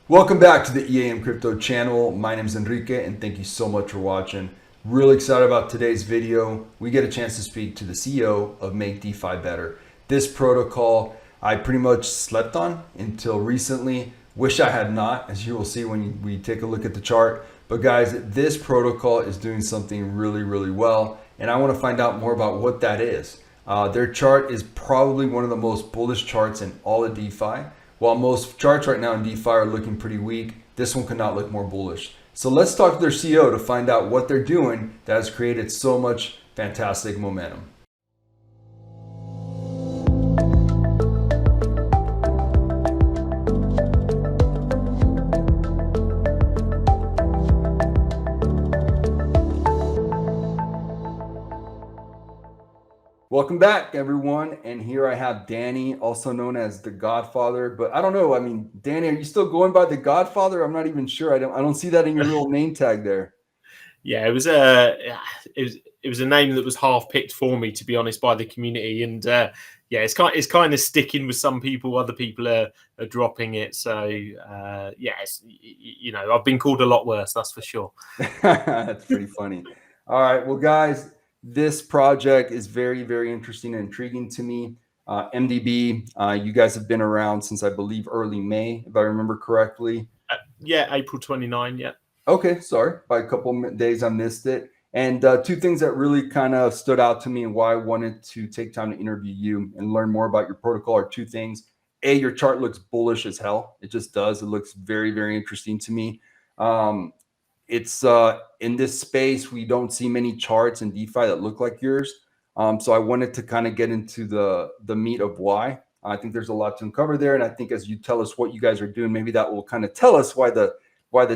Welcome back to the EAM Crypto channel. My name is Enrique and thank you so much for watching. Really excited about today's video. We get a chance to speak to the CEO of Make DeFi Better. This protocol I pretty much slept on until recently. Wish I had not, as you will see when we take a look at the chart. But guys, this protocol is doing something really well, and I want to find out more about what that is. Their chart is probably one of the most bullish charts in all of DeFi. While most charts right now in DeFi are looking pretty weak, this one could not look more bullish. So let's talk to their CEO to find out what they're doing that has created so much fantastic momentum. Welcome back, everyone. And here I have Danny, also known as the Godfather. But I don't know. I mean, Danny, are you still going by the Godfather? I'm not even sure. I don't see that in your little name tag there. Yeah, it was a name that was half picked for me, to be honest, by the community, and it's kind of sticking with some people. Other people are dropping it. So I've been called a lot worse, that's for sure. That's pretty funny. All right, well, guys, this project is very interesting and intriguing to me. MDB, you guys have been around since I believe early May, if I remember correctly. April 29. Yeah. Okay, sorry, by a couple of days I missed it. And two things that really kind of stood out to me and why I wanted to take time to interview you and learn more about your protocol are two things. A, your chart looks bullish as hell. It just does. It looks very interesting to me. It's in this space, we don't see many charts in DeFi that look like yours. So I wanted to kind of get into the meat of why. I think there's a lot to uncover there. And I think as you tell us what you guys are doing, maybe that will kind of tell us why the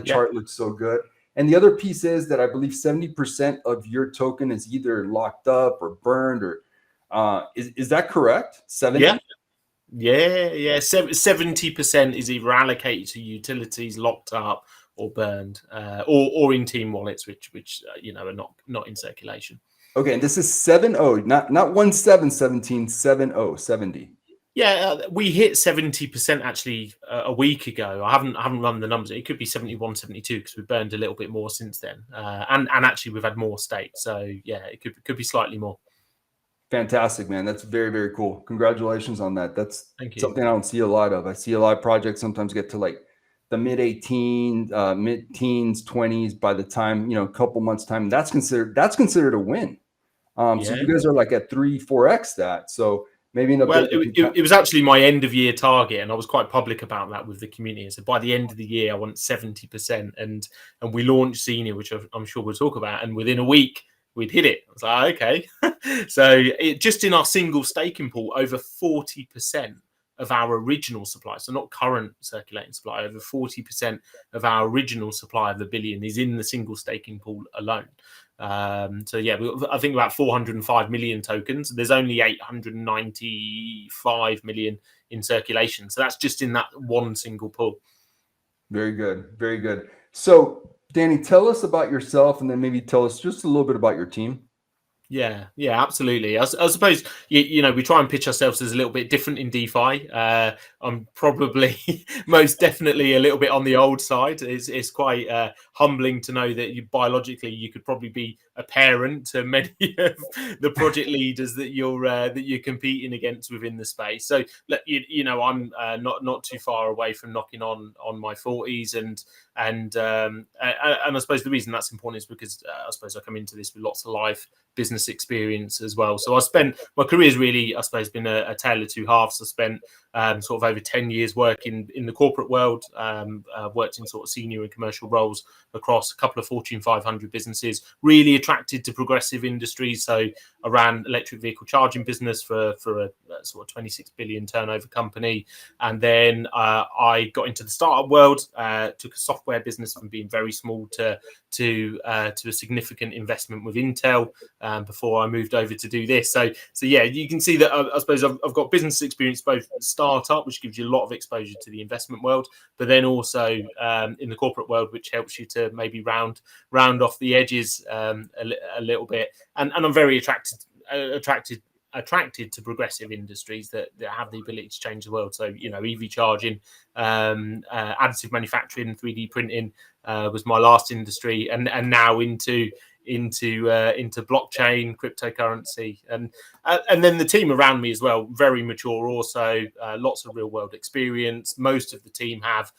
chart looks so good. And the other piece is that I believe 70% of your token is either locked up or burned, or is that correct? 70? Yeah. 70% is either allocated to utilities, locked up, or burned, or in team wallets, which are not in circulation. Okay, and this is 70, not 1717, 70. Yeah, we hit 70% actually a week ago. I haven't run the numbers. It could be 71, 72 because we've burned a little bit more since then, and actually we've had more stakes. So yeah, it could be slightly more. Fantastic, man. That's very cool. Congratulations on that. That's something I don't see a lot of. I see a lot of projects sometimes get to like the mid-teens, 20s by the time, a couple months time. That's considered a win. So you guys are like at 3-4x that. So maybe it was actually my end of year target, and I was quite public about that with the community. So by the end of the year, I want 70%, and we launched Senior, which I'm sure we'll talk about, and within a week we'd hit it. I was like, okay. So just in our single staking pool, over 40% of our original supply, so not current circulating supply, over 40% of our original supply of the billion is in the single staking pool alone. So yeah, I think about 405 million tokens. There's only 895 million in circulation. So that's just in that one single pool. Very good. So Danny, tell us about yourself and then maybe tell us just a little bit about your team. Yeah, absolutely. I suppose, we try and pitch ourselves as a little bit different in DeFi. I'm probably most definitely a little bit on the old side. It's quite humbling to know that biologically you could probably be a parent to many of the project leaders that you're competing against within the space. So, I'm not too far away from knocking on my 40s, and I suppose the reason that's important is because I suppose I come into this with lots of life business experience as well. So I spent my career's really, I suppose, been a tale of two halves. I spent sort of over 10 years working in the corporate world, worked in sort of senior and commercial roles across a couple of Fortune 500 businesses, really attracted to progressive industries. So I ran electric vehicle charging business for a sort of 26 billion turnover company. And then I got into the startup world, took a software business from being very small to a significant investment with Intel before I moved over to do this. So yeah, you can see that I suppose I've got business experience, both startup, which gives you a lot of exposure to the investment world, but then also in the corporate world, which helps you to maybe round off the edges a little bit. And I'm very attracted attracted to progressive industries that have the ability to change the world. So, EV charging, additive manufacturing, 3D printing was my last industry, and now into blockchain, cryptocurrency, and then the team around me as well, very mature also, lots of real world experience. Most of the team have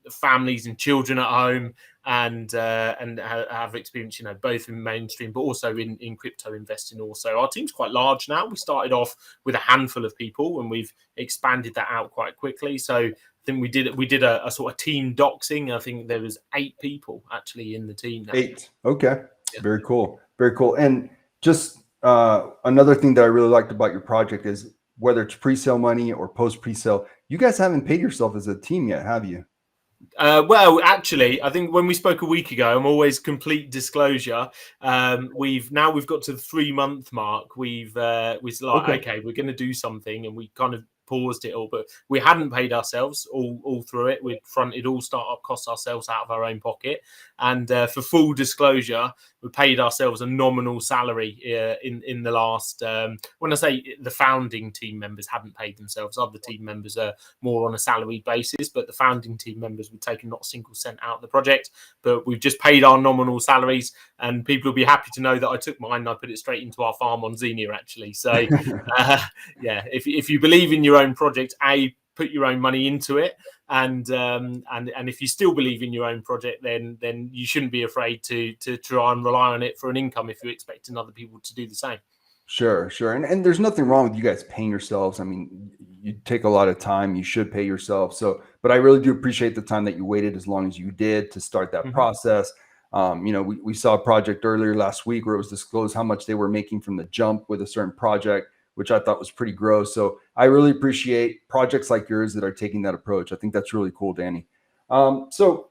families and children at home, and have experience both in mainstream but also in crypto investing. Also, our team's quite large now. We started off with a handful of people and we've expanded that out quite quickly. So I think we did a sort of team doxing. I think there was 8 people actually in the team now. 8. Okay. Yeah. Very cool. Very cool. And just another thing that I really liked about your project is whether it's pre-sale money or post pre-sale, you guys haven't paid yourself as a team yet, have you? Well, actually, I think when we spoke a week ago, I'm always complete disclosure. We've got to the 3-month mark. We was like, okay, we're going to do something, and we kind of paused it all, but we hadn't paid ourselves all through it. We'd fronted all startup costs ourselves out of our own pocket, and for full disclosure, we paid ourselves a nominal salary in the last. When I say the founding team members hadn't paid themselves, other team members are more on a salary basis, but the founding team members we've taken not a single cent out of the project, but we've just paid our nominal salaries, and people will be happy to know that I took mine and I put it straight into our farm on Xenia actually. So yeah, if you believe in your own project, put your own money into it, and if you still believe in your own project, then you shouldn't be afraid to try and rely on it for an income if you're expecting other people to do the same. Sure. And there's nothing wrong with you guys paying yourselves. I mean, you take a lot of time, you should pay yourself. So, but I really do appreciate the time that you waited as long as you did to start that process. We saw a project earlier last week where it was disclosed how much they were making from the jump with a certain project, which I thought was pretty gross. So I really appreciate projects like yours that are taking that approach. I think that's really cool, Danny. So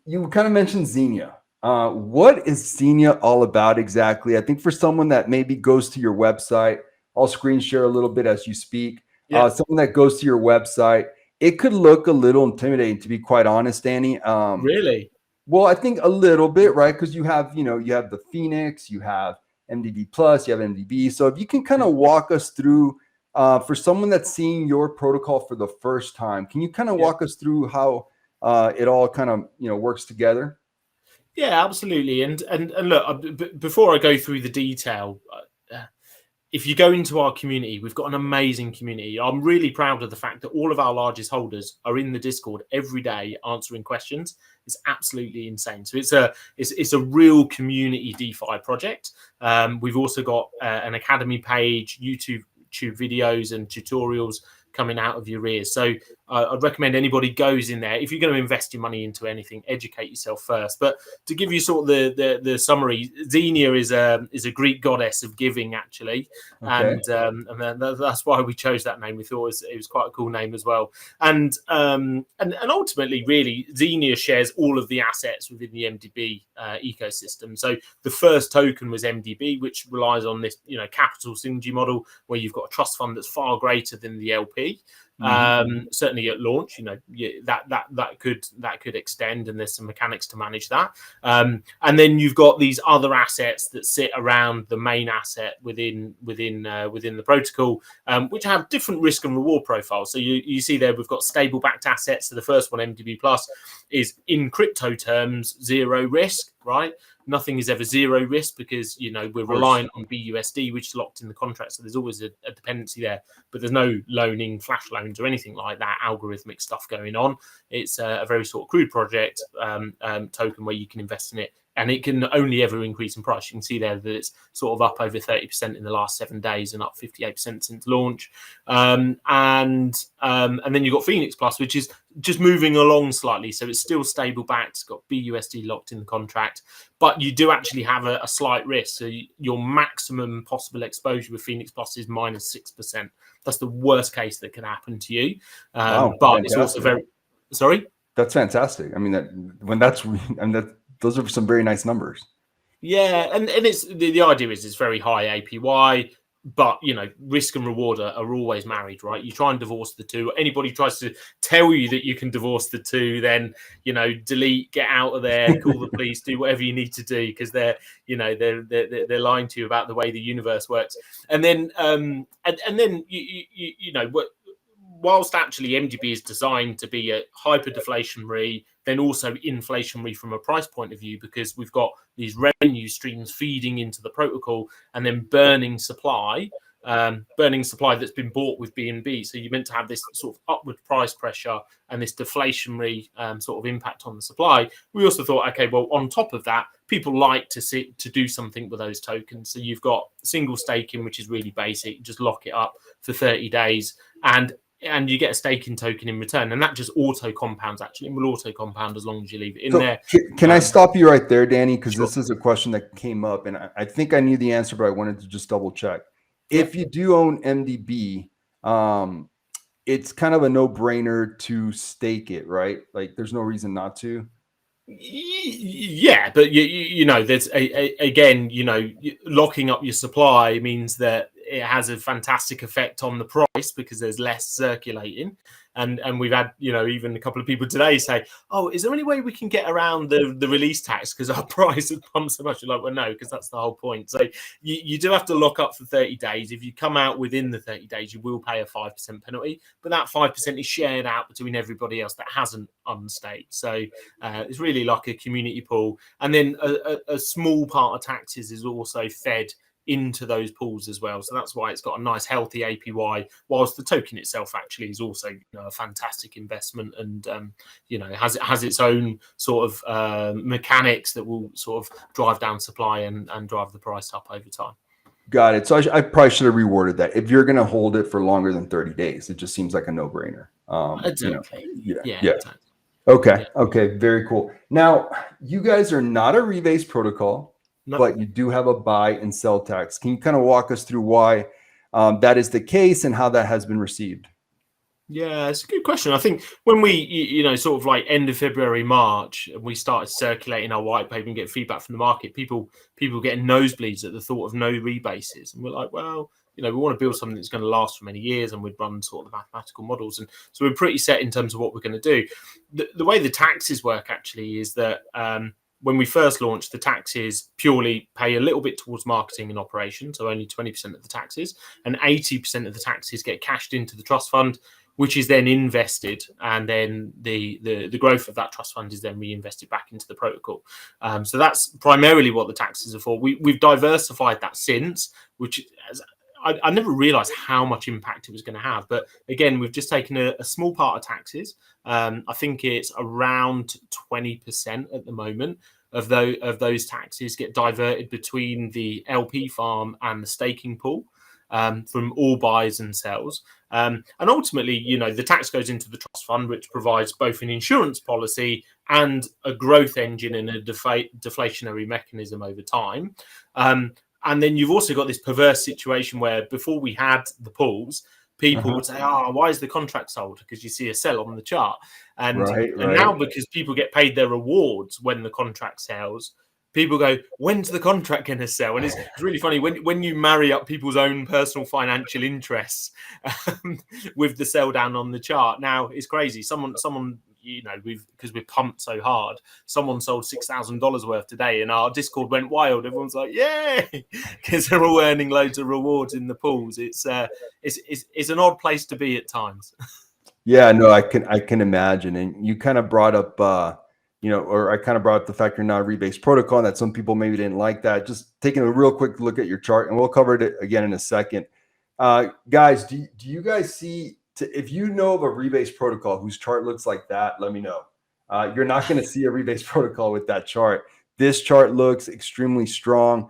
you kind of mentioned Xenia. What is Xenia all about exactly? I think for someone that maybe goes to your website, I'll screen share a little bit as you speak. Someone that goes to your website, it could look a little intimidating, to be quite honest, Danny. Really? Well, I think a little bit, right? Because you have the Phoenix, you have MDB Plus, you have MDB. So if you can kind of walk us through, for someone that's seeing your protocol for the first time, can you kind of walk us through how it all kind of works together? Yeah, absolutely. And look, before I go through the detail, if you go into our community, we've got an amazing community. I'm really proud of the fact that all of our largest holders are in the Discord every day answering questions. It's absolutely insane. So it's a real community DeFi project. We've also got an academy page, YouTube videos and tutorials coming out of your ears. So I'd recommend anybody goes in there. If you're going to invest your money into anything, educate yourself first. But to give you sort of the summary, Xenia is a Greek goddess of giving, actually, and that's why we chose that name. We thought it was quite a cool name as well. And ultimately, really, Xenia shares all of the assets within the MDB ecosystem. So the first token was MDB, which relies on this capital synergy model where you've got a trust fund that's far greater than the LP. Certainly at launch, that could extend, and there's some mechanics to manage that. And then you've got these other assets that sit around the main asset within the protocol, which have different risk and reward profiles. So you see there we've got stable backed assets. So the first one, MDB Plus, is in crypto terms 0 risk, right? Nothing is ever 0 risk because we're reliant on BUSD, which is locked in the contract. So there's always a dependency there, but there's no loaning, flash loans, or anything like that algorithmic stuff going on. It's a very sort of crude project token where you can invest in it, and it can only ever increase in price. You can see there that it's sort of up over 30% in the last 7 days and up 58% since launch. And then you've got Phoenix Plus, which is just moving along slightly. So it's still stable backed. It's got BUSD locked in the contract, but you do actually have a slight risk. So your maximum possible exposure with Phoenix Plus is -6%. That's the worst case that can happen to you. Wow, but fantastic. It's also very, sorry? That's fantastic. I mean, those are some very nice numbers. Yeah, and it's the idea is it's very high APY, but risk and reward are always married, right? You try and divorce the two. Anybody tries to tell you that you can divorce the two, then delete, get out of there, call the police, do whatever you need to do, because they're lying to you about the way the universe works. And then whilst actually MDB is designed to be a hyper deflationary, then also inflationary from a price point of view, because we've got these revenue streams feeding into the protocol and then burning supply that's been bought with BNB. So you're meant to have this sort of upward price pressure and this deflationary sort of impact on the supply. We also thought, okay, well, on top of that, people like to do something with those tokens. So you've got single staking, which is really basic. You just lock it up for 30 days and you get a staking token in return, and that just auto compounds. Actually, it will auto compound as long as you leave it in there. Can I stop you right there, Danny? Because Sure. This is a question that came up, and I think I knew the answer, but I wanted to just double check. If you do own MDB, it's kind of a no-brainer to stake it, right? Like, there's no reason not to. Yeah, but there's again, locking up your supply means that it has a fantastic effect on the price because there's less circulating, and we've had even a couple of people today say, oh, is there any way we can get around the release tax because our price has pumped so much? You're like, well, no, because that's the whole point. So you do have to lock up for 30 days. If you come out within the 30 days, you will pay a 5% penalty, but that 5% is shared out between everybody else that hasn't unstaked. So it's really like a community pool, and then a small part of taxes is also fed into those pools as well. So that's why it's got a nice healthy APY, whilst the token itself actually is also a fantastic investment, and has its own sort of mechanics that will sort of drive down supply and drive the price up over time. Got it. So I probably should have rewarded that. If you're going to hold it for longer than 30 days, it just seems like a no-brainer. Exactly. Yeah. Exactly. Okay. Yeah. Okay. Very cool. Now, you guys are not a rebase protocol, but you do have a buy and sell tax. Can you kind of walk us through why that is the case and how that has been received? Yeah, it's a good question. I think when we, sort of like end of February, March, we started circulating our white paper and get feedback from the market, people getting nosebleeds at the thought of no rebases. And we're like, well, we want to build something that's going to last for many years, and we'd run sort of mathematical models. And so we're pretty set in terms of what we're going to do. The way the taxes work actually is that when we first launched, the taxes purely pay a little bit towards marketing and operation, so only 20% of the taxes, and 80% of the taxes get cashed into the trust fund, which is then invested, and then the growth of that trust fund is then reinvested back into the protocol. So that's primarily what the taxes are for. We've diversified that since, which I never realized how much impact it was going to have. But again, we've just taken a small part of taxes. I think it's around 20% at the moment of those taxes get diverted between the LP farm and the staking pool. From all buys and sells. And ultimately, the tax goes into the trust fund, which provides both an insurance policy and a growth engine and a deflationary mechanism over time. And then you've also got this perverse situation where before we had the pools, people would say, oh, why is the contract sold? Because you see a sell on the chart. And now, because people get paid their rewards when the contract sells, people go, when's the contract going to sell? And it's really funny when you marry up people's own personal financial interests with the sell down on the chart. Now it's crazy. Someone, because we're pumped so hard, someone sold $6,000 worth today, and our Discord went wild. Everyone's like, yay, because they're all earning loads of rewards in the pools. It's an odd place to be at times. Yeah, no, I can imagine. And you kind of brought up, or I kind of brought up the fact you're not a rebase protocol, and that some people maybe didn't like that. Just taking a real quick look at your chart, and we'll cover it again in a second. Guys, do you guys see, if you know of a rebase protocol whose chart looks like that, let me know. You're not going to see a rebase protocol with that chart. This chart looks extremely strong.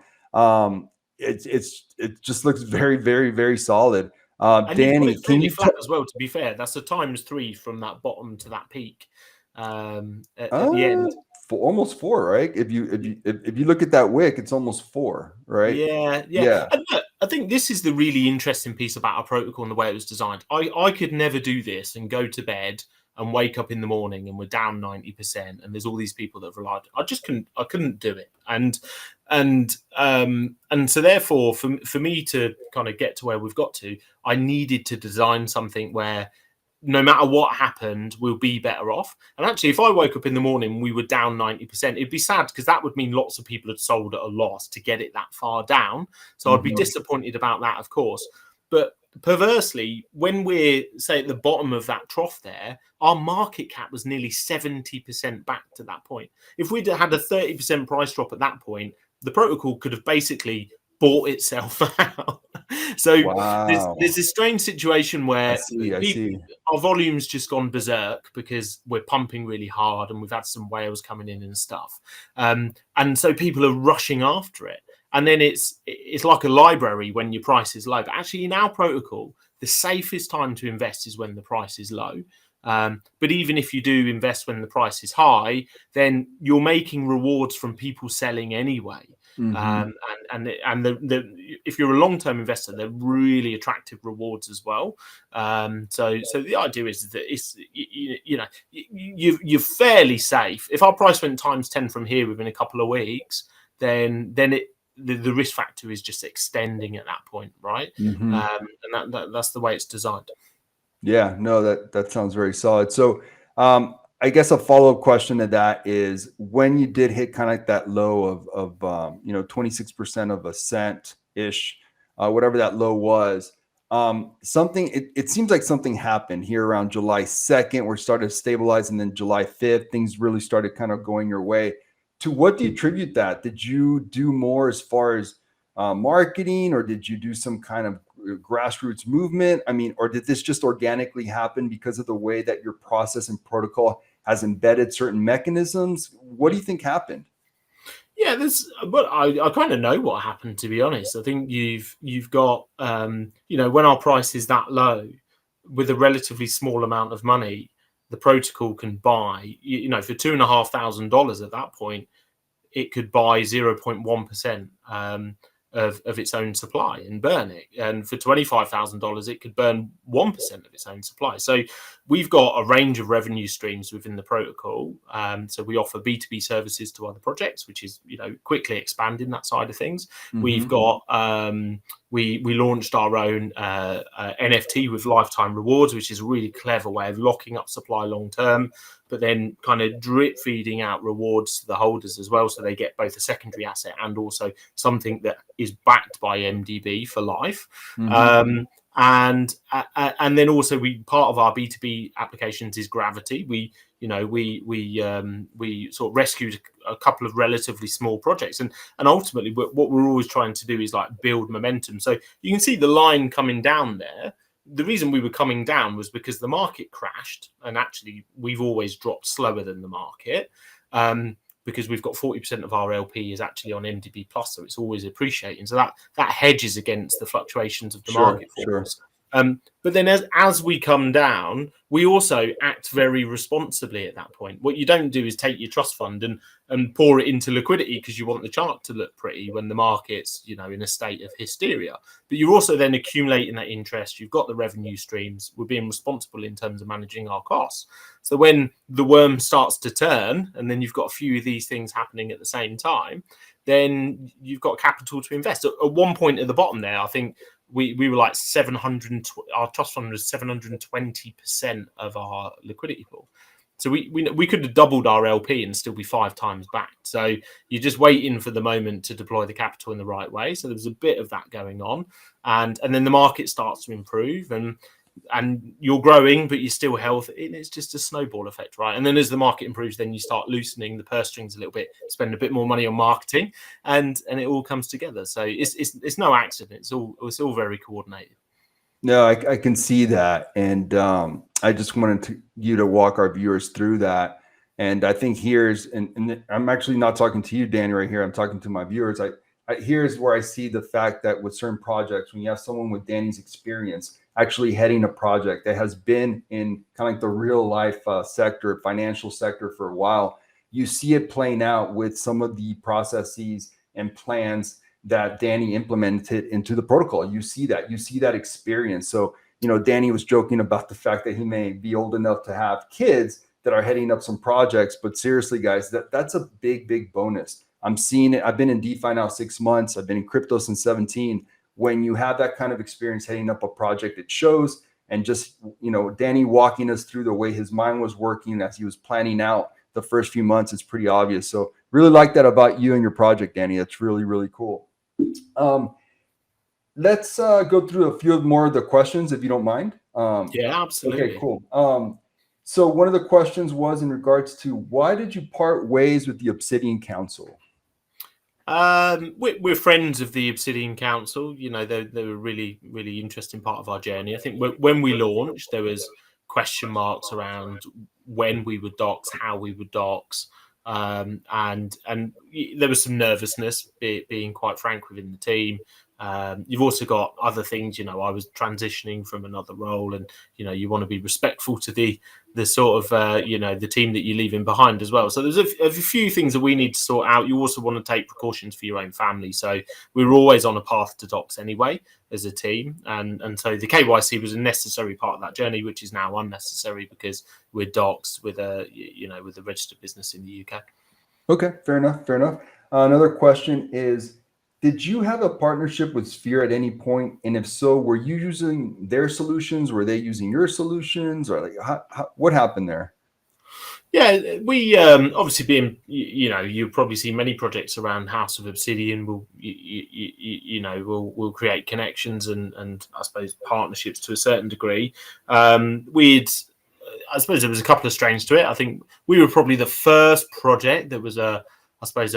It just looks very, very, very solid. Danny, can you flat as well? To be fair, that's a ×3 from that bottom to that peak. At the end, almost 4, right? If you look at that wick, it's almost 4, right? Yeah. And look, I think this is the really interesting piece about our protocol and the way it was designed. I could never do this and go to bed and wake up in the morning and we're down 90%, and there's all these people that have relied. I couldn't do it. And so therefore, for me to kind of get to where we've got to, I needed to design something where no matter what happened, we'll be better off. And actually, if I woke up in the morning and we were down 90%, it'd be sad, because that would mean lots of people had sold at a loss to get it that far down. So I'd be disappointed about that, of course. But perversely, when we're, say, at the bottom of that trough there, our market cap was nearly 70% back to that point. If we'd had a 30% price drop at that point, the protocol could have basically bought itself out. So there's this strange situation where our volume's just gone berserk because we're pumping really hard and we've had some whales coming in and stuff. And so people are rushing after it. And then it's like a library when your price is low. But actually, in our protocol, the safest time to invest is when the price is low. But even if you do invest when the price is high, then you're making rewards from people selling anyway. And if you're a long-term investor, they're really attractive rewards as well. So the idea is that you're fairly safe. If our price went times 10 from here within a couple of weeks, then the risk factor is just extending at that point, right? And that's the way it's designed. Yeah, no, that sounds very solid. So I guess a follow-up question to that is, when you did hit kind of like that low of 26% of a cent ish, whatever that low was, it seems like something happened here around July 2nd, where it started to stabilize, and then July 5th, things really started kind of going your way. To what do you attribute that? Did you do more as far as marketing, or did you do some kind of grassroots movement? I mean, or did this just organically happen because of the way that your process and protocol has embedded certain mechanisms? What do you think happened? Yeah, but I kind of know what happened, to be honest. I think you've got when our price is that low, with a relatively small amount of money, the protocol can buy, for $2,500 at that point, it could buy 0.1% of its own supply and burn it. And for $25,000, it could burn 1% of its own supply. So we've got a range of revenue streams within the protocol. So we offer B2B services to other projects, which is, quickly expanding that side of things. We've got, we launched our own NFT with lifetime rewards, which is a really clever way of locking up supply long term, but then kind of drip feeding out rewards to the holders as well, so they get both a secondary asset and also something that is backed by MDB for life. And then also, part of our B2B applications is Gravity. We sort of rescued a couple of relatively small projects, and ultimately what we're always trying to do is like build momentum. So you can see the line coming down there. The reason we were coming down was because the market crashed, and actually we've always dropped slower than the market, because we've got 40% of our LP is actually on MDB plus, so it's always appreciating. So that hedges against the fluctuations of the market for us. But then as we come down, we also act very responsibly at that point. What you don't do is take your trust fund and pour it into liquidity because you want the chart to look pretty when the market's, in a state of hysteria. But you're also then accumulating that interest. You've got the revenue streams. We're being responsible in terms of managing our costs. So when the worm starts to turn, and then you've got a few of these things happening at the same time, then you've got capital to invest. At one point at the bottom there, I think we were like 700. Our trust fund was 720% of our liquidity pool. So we could have doubled our LP and still be 5 times back. So you're just waiting for the moment to deploy the capital in the right way. So there's a bit of that going on, and then the market starts to improve, and you're growing, but you're still healthy. It's just a snowball effect, right? And then as the market improves, then you start loosening the purse strings a little bit, spend a bit more money on marketing, and it all comes together. So it's no accident. It's all very coordinated. No, I can see that, and I just wanted you to walk our viewers through that. And I think and I'm actually not talking to you, Danny, right here. I'm talking to my viewers. Here's where I see the fact that with certain projects, when you have someone with Danny's experience actually heading a project that has been in kind of like the real life sector, financial sector for a while, you see it playing out with some of the processes and plans that Danny implemented into the protocol. You see that experience. So Danny was joking about the fact that he may be old enough to have kids that are heading up some projects. But seriously, guys, that's a big bonus. I'm seeing it. I've been in DeFi now 6 months. I've been in crypto since 17. When you have that kind of experience heading up a project, it shows. And just, Danny walking us through the way his mind was working as he was planning out the first few months, it's pretty obvious. So really like that about you and your project, Danny. That's really cool. Let's go through a few more of the questions, if you don't mind. Yeah, absolutely. Okay, cool. So one of the questions was in regards to why did you part ways with the Obsidian Council? We're friends of the Obsidian Council. They're a really interesting part of our journey. I think when we launched, there was question marks around when we would dox, how we would dox, and there was some nervousness, being quite frank, within the team. You've also got other things. I was transitioning from another role, and you want to be respectful to the sort of the team that you're leaving behind as well. So there's a few things that we need to sort out. You also want to take precautions for your own family. So we were always on a path to dox anyway as a team, and so the KYC was a necessary part of that journey, which is now unnecessary because we're doxed with a registered business in the UK. Okay, fair enough. Another question is, did you have a partnership with Sphere at any point? And if so, were you using their solutions? Were they using your solutions? Or what happened there? Yeah, we obviously being, you'll probably see many projects around House of Obsidian will create connections and I suppose partnerships to a certain degree. I suppose there was a couple of strains to it. I think we were probably the first project that was I suppose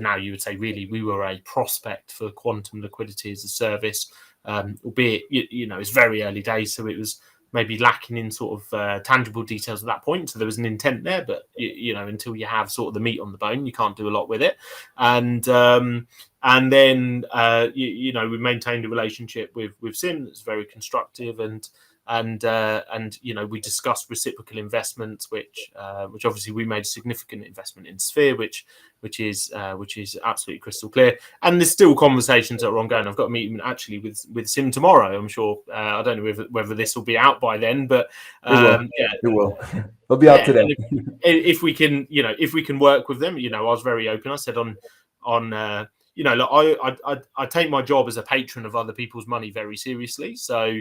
now you would say really we were a prospect for quantum liquidity as a service, albeit it's very early days, so it was maybe lacking in sort of tangible details at that point. So there was an intent there, but until you have sort of the meat on the bone, you can't do a lot with it. And then we maintained a relationship with Sim that's very constructive, and we discussed reciprocal investments, which obviously we made a significant investment in Sphere, which is absolutely crystal clear. And there's still conversations that are ongoing. I've got a meeting actually with Sim tomorrow. I'm sure. I don't know whether this will be out by then, but it will. It'll be out today. If we can work with them, I was very open. I said I take my job as a patron of other people's money very seriously. So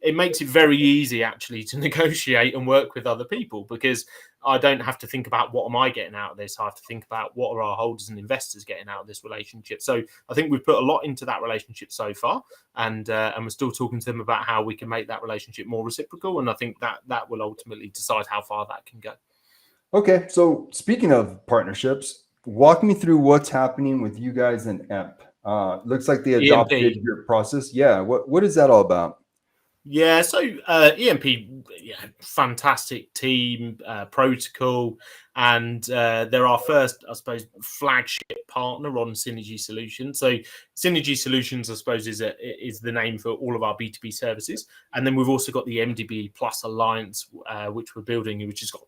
it makes it very easy actually to negotiate and work with other people, because I don't have to think about what am I getting out of this. I have to think about what are our holders and investors getting out of this relationship. So I think we've put a lot into that relationship so far, and we're still talking to them about how we can make that relationship more reciprocal. And I think that will ultimately decide how far that can go. Okay, so speaking of partnerships, walk me through what's happening with you guys in EMP. Looks like they adopted your process. Yeah, what is that all about? Yeah, so EMP, fantastic team, protocol, and they're our first, I suppose, flagship partner on Synergy Solutions. So Synergy Solutions, I suppose, is the name for all of our B2B services. And then we've also got the MDB Plus Alliance, which we're building, which has got,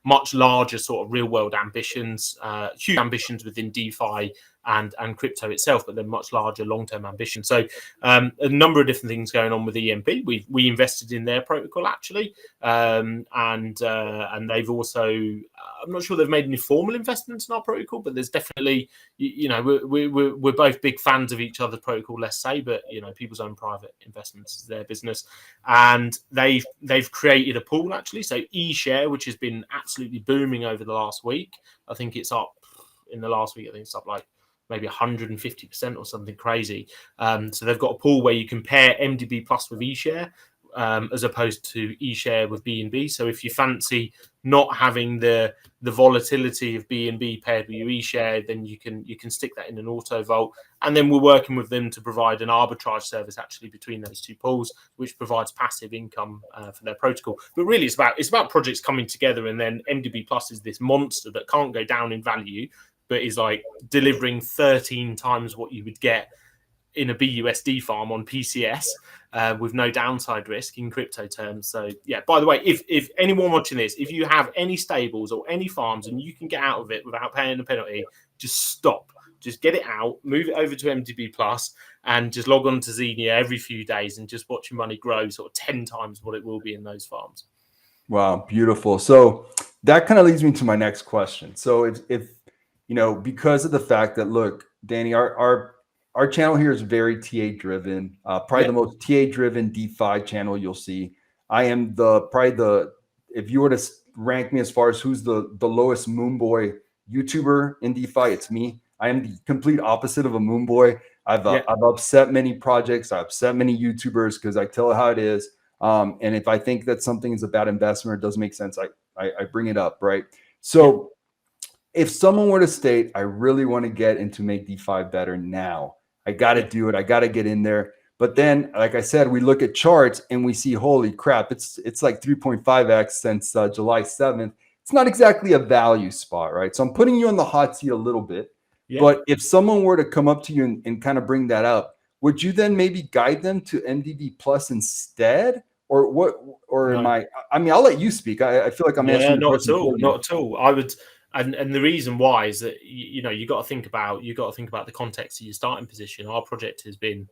much larger sort of real world ambitions, huge ambitions within DeFi and crypto itself, but then much larger long-term ambition. So a number of different things going on with EMP. We invested in their protocol actually, and they've also, I'm not sure they've made any formal investments in our protocol, but there's definitely, we're both big fans of each other's protocol, let's say, but people's own private investments is their business, and they've created a pool actually. So eShare, which has been absolutely booming over the last week, I think it's up in the last week. I think it's up like maybe 150% or something crazy. So they've got a pool where you compare MDB Plus with eShare, as opposed to eShare with BNB. So if you fancy not having the volatility of BNB paired with your eShare, then you can stick that in an auto vault. And then we're working with them to provide an arbitrage service actually between those two pools, which provides passive income for their protocol. But really, it's about projects coming together, and then MDB Plus is this monster that can't go down in value, but is like delivering 13 times what you would get in a BUSD farm on PCS, with no downside risk in crypto terms. So yeah, by the way, if anyone watching this, if you have any stables or any farms and you can get out of it without paying a penalty, just stop. Just get it out, move it over to MDB Plus, and just log on to Xenia every few days and just watch your money grow sort of 10 times what it will be in those farms. Wow, beautiful. So that kind of leads me to my next question. So if you know, because of the fact that, look, Danny, our channel here is very TA driven, probably the most TA driven DeFi channel you'll see. I am if you were to rank me as far as who's the lowest moon boy YouTuber in DeFi, it's me. I am the complete opposite of a moon boy. I've upset many projects. I've upset many YouTubers because I tell it how it is. And if I think that something is a bad investment or doesn't make sense, I bring it up, right? So if someone were to state, I really want to get into make DeFi better now, I got to do it. I got to get in there. But then, like I said, we look at charts and we see, holy crap, it's like 3.5x since July 7th. It's not exactly a value spot, right? So I'm putting you on the hot seat a little bit. Yeah. But if someone were to come up to you and kind of bring that up, would you then maybe guide them to MDB Plus instead? Or what? Or no. I mean, I'll let you speak. I feel like I'm answering. Not at all. Not at all. I would, and the reason why is that you got to think about the context of your starting position. Our project has been,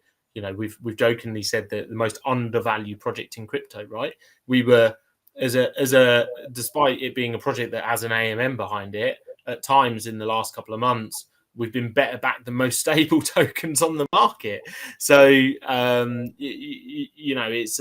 we've jokingly said that the most undervalued project in crypto. Right? We were despite it being a project that has an AMM behind it, at times in the last couple of months, we've been better back than most stable tokens on the market. So it's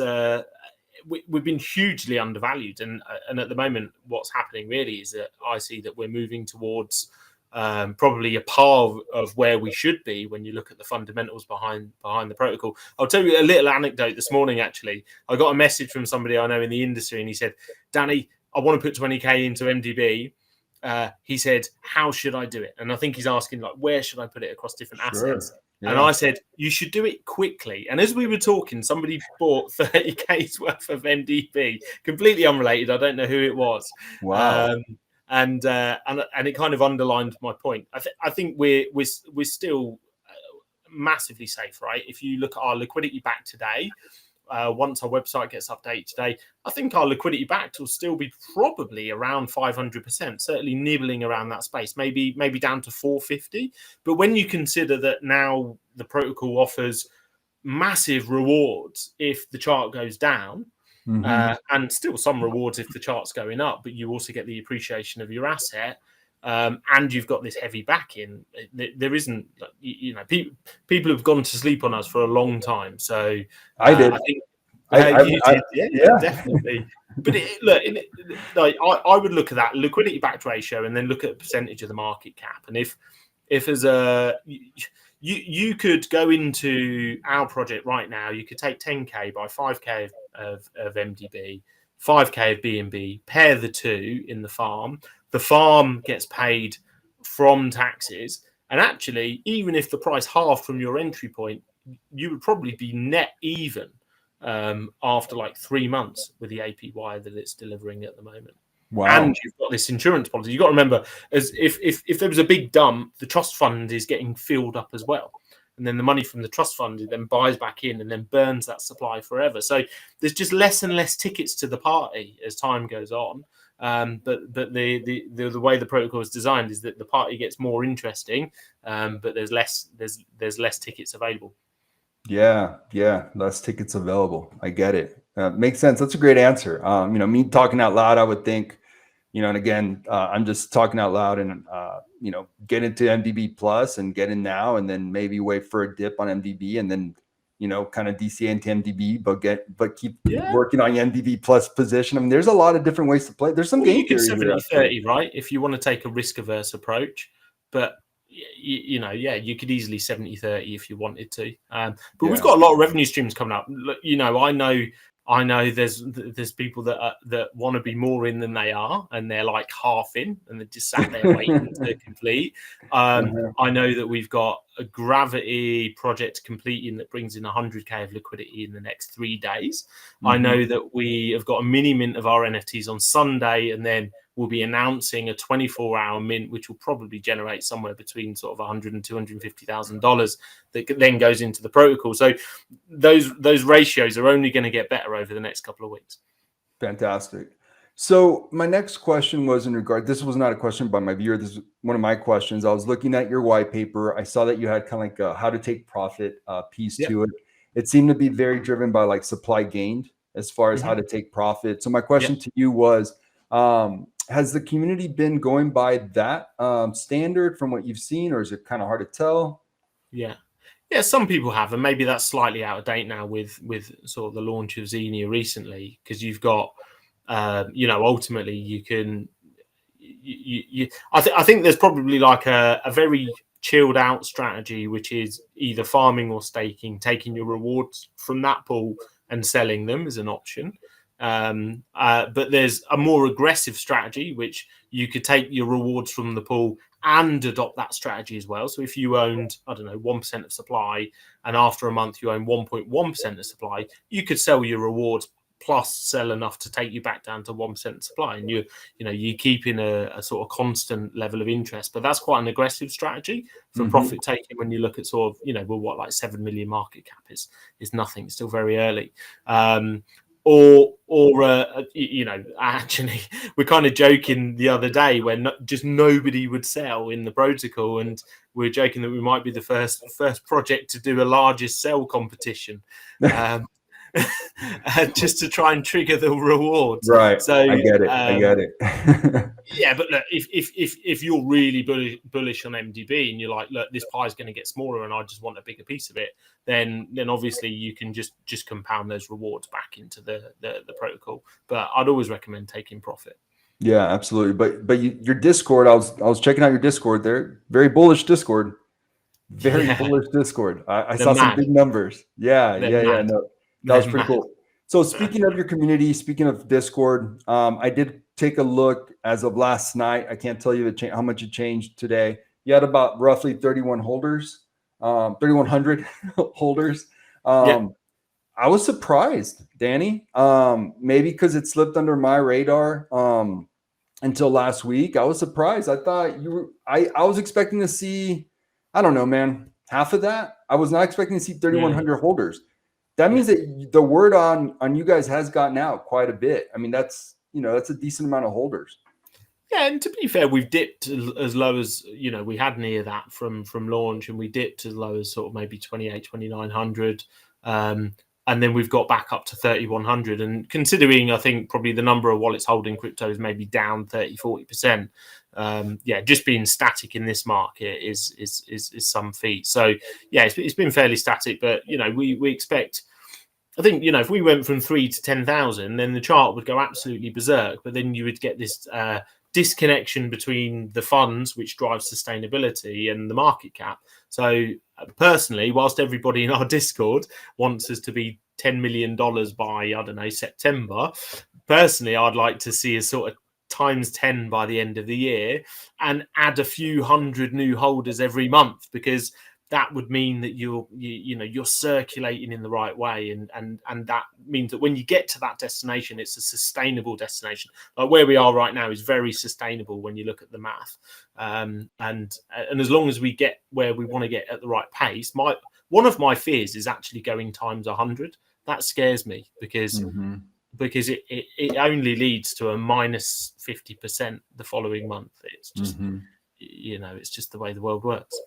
we've been hugely undervalued, and at the moment, what's happening really is that I see that we're moving towards probably a par of where we should be when you look at the fundamentals behind the protocol. I'll tell you a little anecdote this morning. Actually, I got a message from somebody I know in the industry, and he said, "Danny, I want to put 20k into MDB." He said, "How should I do it?" And I think he's asking, like, where should I put it across different assets? Yeah. And I said, you should do it quickly. And as we were talking, somebody bought 30k's worth of MDB, completely unrelated. I don't know who it was. Wow. And it kind of underlined my point. I think we're still massively safe, right? If you look at our liquidity back today, once our website gets updated today, I think our liquidity backed will still be probably around 500%, certainly nibbling around that space, maybe down to 450. But when you consider that now the protocol offers massive rewards if the chart goes down, and still some rewards if the chart's going up, but you also get the appreciation of your asset, and you've got this heavy backing. There isn't, people have gone to sleep on us for a long time. So I did. I think you did. Yeah, definitely. But I would look at that liquidity backed ratio and then look at a percentage of the market cap. And if as you could go into our project right now, you could take 10k by 5k of MDB, 5k of BNB, pair the two in the farm. The farm gets paid from taxes. And actually, even if the price halved from your entry point, you would probably be net even after like 3 months with the APY that it's delivering at the moment. Wow. And you've got this insurance policy. You've got to remember, as if there was a big dump, the trust fund is getting filled up as well. And then the money from the trust fund then buys back in and then burns that supply forever. So there's just less and less tickets to the party as time goes on. But the way the protocol is designed is that the party gets more interesting, but there's less tickets available. Yeah, less tickets available. I get it. Makes sense. That's a great answer. Me talking out loud, I would think, and again, I'm just talking out loud and, get into MDB Plus and get in now, and then maybe wait for a dip on MDB and then, kind of DCA into MDB, but keep working on your MDB Plus position. I mean, there's a lot of different ways to play. There's some game theory. You could 70-30, right? If you want to take a risk averse approach, but you could easily 70-30 if you wanted to. But we've got a lot of revenue streams coming up. I know there's people that want to be more in than they are, and they're like half in, and they're just sat there waiting to complete. I know that we've got a Gravity project completing that brings in 100k of liquidity in the next 3 days. I know that we have got a mini mint of our NFTs on Sunday, and then we'll be announcing a 24-hour mint, which will probably generate somewhere between sort of $100,000 and $250,000 that then goes into the protocol. So those ratios are only going to get better over the next couple of weeks. Fantastic. So my next question was in regard, this was not a question by my viewer. This is one of my questions. I was looking at your white paper. I saw that you had kind of like a how to take profit piece Yeah. to it. It seemed to be very driven by like supply gained as far as how to take profit. So my question to you was, has the community been going by that standard from what you've seen, or is it kind of hard to tell? Yeah. Yeah, some people have, and maybe that's slightly out of date now with sort of the launch of Xenia recently, because you've got, ultimately you can, I think there's probably like a very chilled out strategy, which is either farming or staking, taking your rewards from that pool and selling them as an option. But there's a more aggressive strategy, which you could take your rewards from the pool and adopt that strategy as well. So if you owned, I don't know, 1% of supply, and after a month you own 1.1% of supply, you could sell your rewards plus sell enough to take you back down to 1% supply, and you keep in a sort of constant level of interest. But that's quite an aggressive strategy for profit taking when you look at sort of, what, like 7 million market cap is nothing. It's still very early. Actually, we're kind of joking the other day when just nobody would sell in the protocol, and we're joking that we might be the first project to do a largest sell competition, just to try and trigger the rewards. Right. So I get it. yeah, but look, if you're really bullish on MDB and you're like, look, this pie is going to get smaller and I just want a bigger piece of it, then obviously you can just compound those rewards back into the protocol. But I'd always recommend taking profit. Yeah, absolutely. But your Discord, I was checking out your Discord there. Very bullish Discord. Very bullish Discord. I saw some big numbers. Yeah. No, that was pretty cool. So speaking of your community, speaking of Discord, I did take a look as of last night. I can't tell you how much it changed today. You had about roughly 31 holders, 3,100 holders. I was surprised, Danny. Maybe because it slipped under my radar until last week. I was surprised. I thought I was expecting to see, I don't know, man, half of that. I was not expecting to see 3,100 holders. That means that the word on you guys has gotten out quite a bit. I mean, that's a decent amount of holders. Yeah, and to be fair, we've dipped as low as, we had near that from launch, and we dipped as low as sort of maybe 28, 2,900. And then we've got back up to 3,100. And considering, I think, probably the number of wallets holding crypto is maybe down 30, 40%. Just being static in this market is some feat. So, yeah, it's been fairly static. But, we expect, I think, if we went from 3 to 10,000, then the chart would go absolutely berserk. But then you would get this disconnection between the funds, which drive sustainability, and the market cap. So personally, whilst everybody in our Discord wants us to be $10 million by, I don't know, September, personally, I'd like to see a sort of times 10 by the end of the year and add a few hundred new holders every month, because that would mean that you're circulating in the right way, and that means that when you get to that destination, it's a sustainable destination. Like where we are right now is very sustainable when you look at the math, and as long as we get where we want to get at the right pace, one of my fears is actually going times 100. That scares me because it only leads to a minus 50% the following month. It's just it's just the way the world works.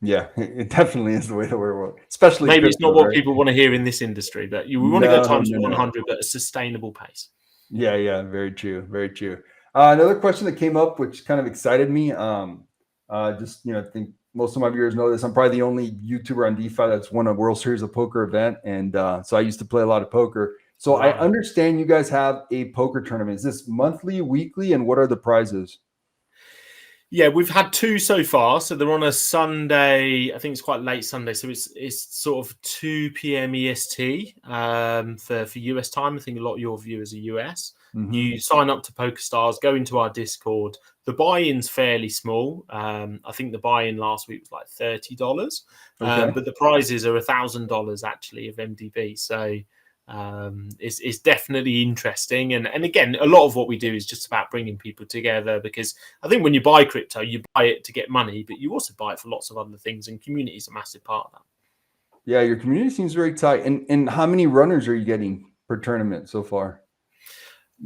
Yeah, it definitely is the way the world works. Especially maybe it's not what people want to hear in this industry, but we want to go times 100 at a sustainable pace. Yeah, very true, very true. Another question that came up, which kind of excited me. I think most of my viewers know this. I'm probably the only YouTuber on DeFi that's won a World Series of Poker event, and so I used to play a lot of poker. So wow. I understand you guys have a poker tournament. Is this monthly, weekly, and what are the prizes? Yeah, we've had 2 so far. So they're on a Sunday. I think it's quite late Sunday. So it's sort of 2 p.m. EST for US time. I think a lot of your viewers are US. You sign up to PokerStars, go into our Discord. The buy-in's fairly small. I think the buy-in last week was like $30. But the prizes are $1,000 actually of MDB. So it's definitely interesting, and again, a lot of what we do is just about bringing people together, because I think when you buy crypto, you buy it to get money, but you also buy it for lots of other things, and community is a massive part of that. Yeah, your community seems very tight. And how many runners are you getting per tournament so far?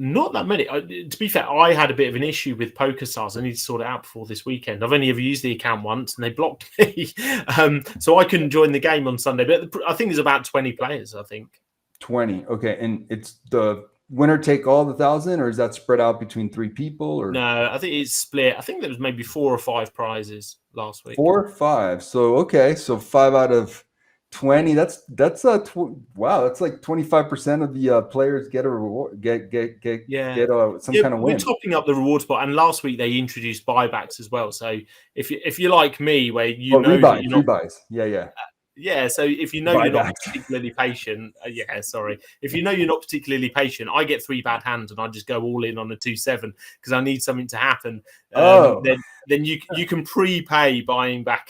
Not that many. To be fair, I had a bit of an issue with PokerStars. I need to sort it out before this weekend. I've only ever used the account once, and they blocked me, so I couldn't join the game on Sunday. But I think there's about 20 players. I think 20. Okay, and it's the winner take all the 1,000, or is that spread out between 3 people? Or no, I think it's split. I think there was maybe 4 or 5 prizes last week. 4 or 5. So okay, so 5 out of 20. That's wow. That's like 25% of the players get a reward. Get some kind of win. We're topping up the rewards pot, and last week they introduced buybacks as well. So if you're like me, where you know that you're not, rebuys, yeah. So if you know you're not particularly patient, if you know you're not particularly patient, I get 3 bad hands and I just go all in on a 2-7 because I need something to happen. Then you can prepay buying back.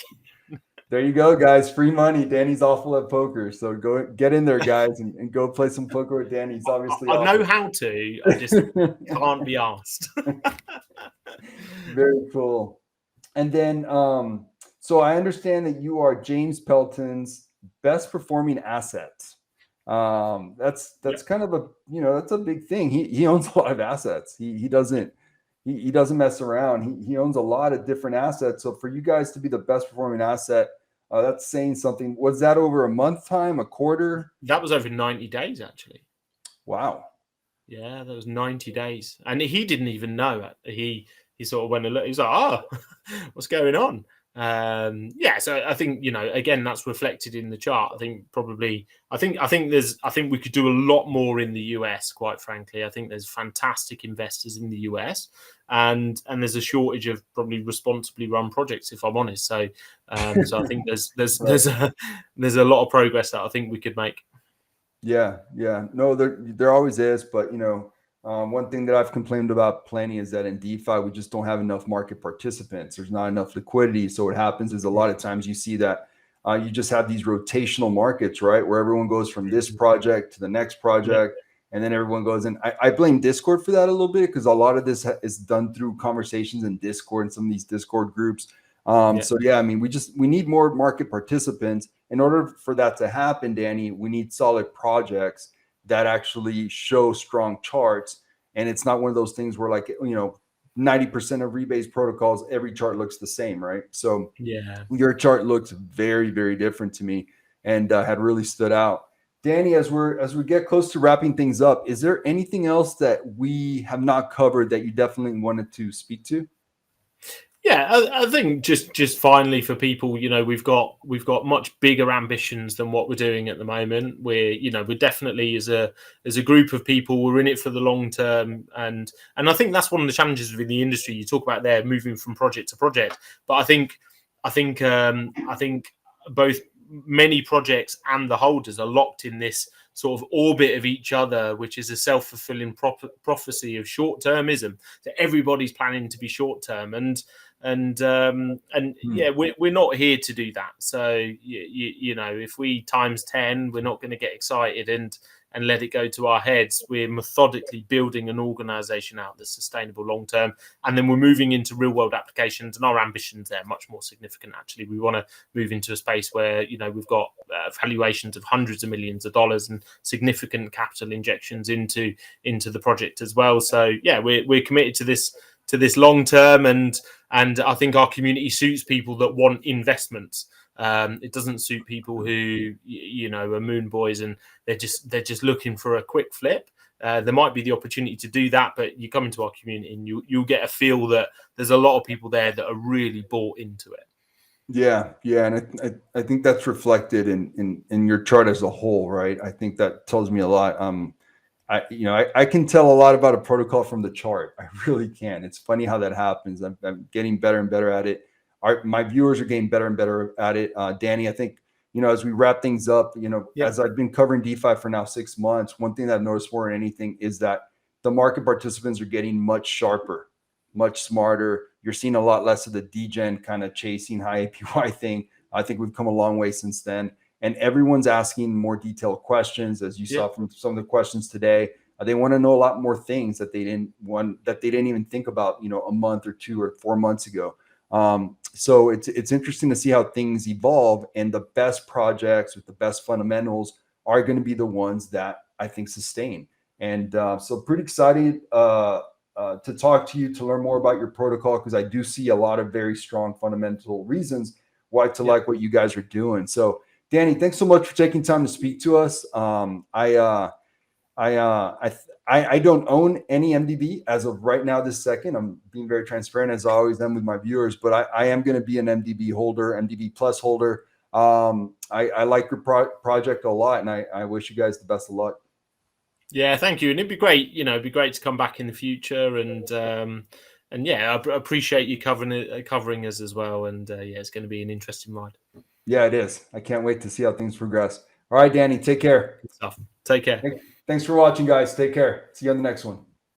There you go, guys. Free money. Danny's awful at poker. So go get in there, guys, and go play some poker with Danny. He's obviously I know how to. I just can't be asked. Very cool. And then, so I understand that you are James Pelton's best performing asset. That's kind of that's a big thing. He owns a lot of assets. He doesn't mess around. He owns a lot of different assets. So for you guys to be the best performing asset, that's saying something. Was that over a month time, a quarter? That was over 90 days, actually. Wow. Yeah, that was 90 days. And he didn't even know. He sort of went a look. He was like, oh, what's going on? So I think, again, that's reflected in the chart. I think we could do a lot more in the US, quite frankly. I think there's fantastic investors in the US, and there's a shortage of probably responsibly run projects, if I'm honest. So I think there's a lot of progress that I think we could make. Yeah. No, there always is, but one thing that I've complained about plenty is that in DeFi, we just don't have enough market participants. There's not enough liquidity. So what happens is a lot of times you see that you just have these rotational markets, right? Where everyone goes from this project to the next project, and then everyone goes in. I blame Discord for that a little bit because a lot of this is done through conversations in Discord and some of these Discord groups. I mean, we need more market participants. In order for that to happen, Danny, we need solid projects that actually show strong charts. And it's not one of those things where 90% of rebase protocols, every chart looks the same, right? So your chart looks very, very different to me and had really stood out. Danny, as we get close to wrapping things up, is there anything else that we have not covered that you definitely wanted to speak to? Yeah, I think just finally for people, we've got much bigger ambitions than what we're doing at the moment. We're definitely as a group of people, we're in it for the long term, and I think that's one of the challenges within the industry. You talk about there moving from project to project, but I think both many projects and the holders are locked in this sort of orbit of each other, which is a self-fulfilling prophecy of short-termism. So everybody's planning to be short-term, and we're not here to do that. So if we times 10, we're not going to get excited and let it go to our heads. We're methodically building an organization out that's sustainable long term, and then we're moving into real world applications, and our ambitions there are much more significant. Actually, we want to move into a space where we've got valuations of hundreds of millions of dollars and significant capital injections into the project as well. So we're committed to this long term, and I think our community suits people that want investments. It doesn't suit people who are moon boys and they're just looking for a quick flip. There might be the opportunity to do that, but you come into our community and you'll get a feel that there's a lot of people there that are really bought into it. Yeah, and I think that's reflected in your chart as a whole, right? I think that tells me a lot. I can tell a lot about a protocol from the chart. I really can. It's funny how that happens. I'm getting better and better at it. My viewers are getting better and better at it. Danny, I think, as we wrap things up, as I've been covering DeFi for now 6 months, one thing that I've noticed more than anything is that the market participants are getting much sharper, much smarter. You're seeing a lot less of the degen kind of chasing high APY thing. I think we've come a long way since then. And everyone's asking more detailed questions, as you saw from some of the questions today. They want to know a lot more things that they didn't even think about, a month or 2 or 4 months ago. So it's interesting to see how things evolve, and the best projects with the best fundamentals are going to be the ones that I think sustain. And so pretty excited to talk to you, to learn more about your protocol, because I do see a lot of very strong fundamental reasons why to like what you guys are doing. So Danny, thanks so much for taking time to speak to us. I don't own any MDB as of right now, this second. I'm being very transparent, as I always am with my viewers, but I am going to be an MDB holder, MDB plus holder. I like your project a lot, and I wish you guys the best of luck. Yeah, thank you. And it'd be great, it'd be great to come back in the future. And yeah, I appreciate you covering us as well. And yeah, it's going to be an interesting ride. Yeah, it is. I can't wait to see how things progress. All right, Danny, take care. Good stuff. Take care. Thanks for watching, guys. Take care. See you on the next one.